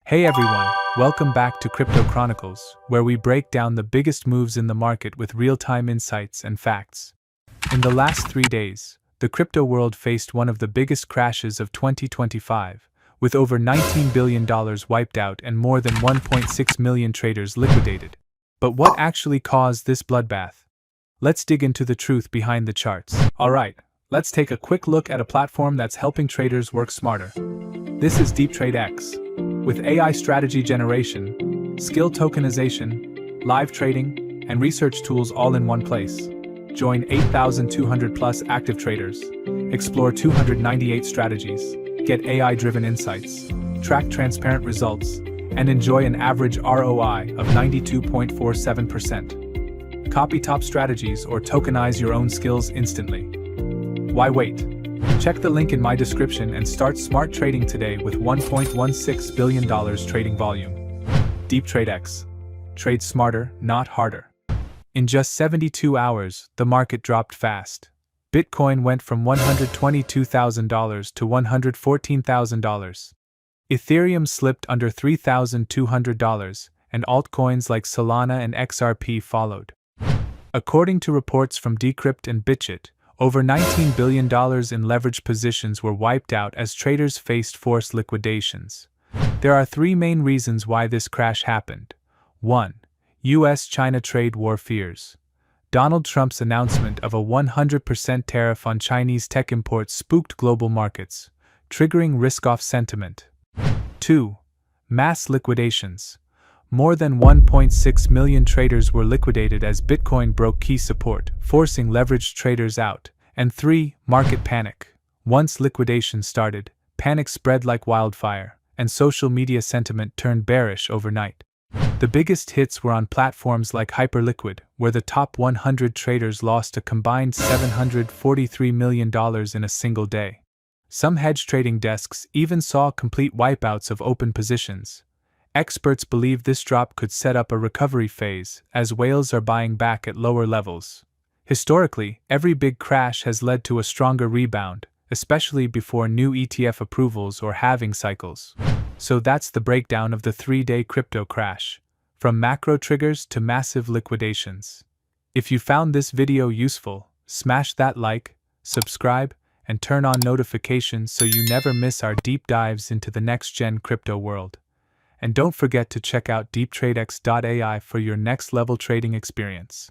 Hey everyone, welcome back to Crypto Chronicles, where we break down the biggest moves in the market with real-time insights and facts. In the last 3 days, the crypto world faced one of the biggest crashes of 2025, with over $19 billion wiped out and more than 1.6 million traders liquidated. But what actually caused this bloodbath? Let's dig into the truth behind the charts. Alright, let's take a quick look at a platform that's helping traders work smarter. This is DeepTradex. With AI strategy generation, skill tokenization, live trading, and research tools all in one place. Join 8,200 plus active traders, explore 298 strategies, get AI-driven insights, track transparent results, and enjoy an average ROI of 92.47%. Copy top strategies or tokenize your own skills instantly. Why wait? Check the link in my description and start smart trading today with $1.16 billion trading volume. DeepTradex. Trade smarter, not harder. In just 72 hours, the market dropped fast. Bitcoin went from $122,000 to $114,000. Ethereum slipped under $3,200, and altcoins like Solana and XRP followed. According to reports from Decrypt and BitChute, over $19 billion in leveraged positions were wiped out as traders faced forced liquidations. There are 3 main reasons why this crash happened. 1. US-China trade war fears. Donald Trump's announcement of a 100% tariff on Chinese tech imports spooked global markets, triggering risk-off sentiment. 2. Mass liquidations. More than 1.6 million traders were liquidated as Bitcoin broke key support, forcing leveraged traders out. And 3. Market panic. Once liquidation started, panic spread like wildfire, and social media sentiment turned bearish overnight. The biggest hits were on platforms like Hyperliquid, where the top 100 traders lost a combined $743 million in a single day. Some hedge trading desks even saw complete wipeouts of open positions. Experts believe this drop could set up a recovery phase, as whales are buying back at lower levels. Historically, every big crash has led to a stronger rebound, especially before new ETF approvals or halving cycles. So that's the breakdown of the 3-day crypto crash, from macro triggers to massive liquidations. If you found this video useful, smash that like, subscribe, and turn on notifications so you never miss our deep dives into the next-gen crypto world. And don't forget to check out DeepTradex.ai for your next-level trading experience.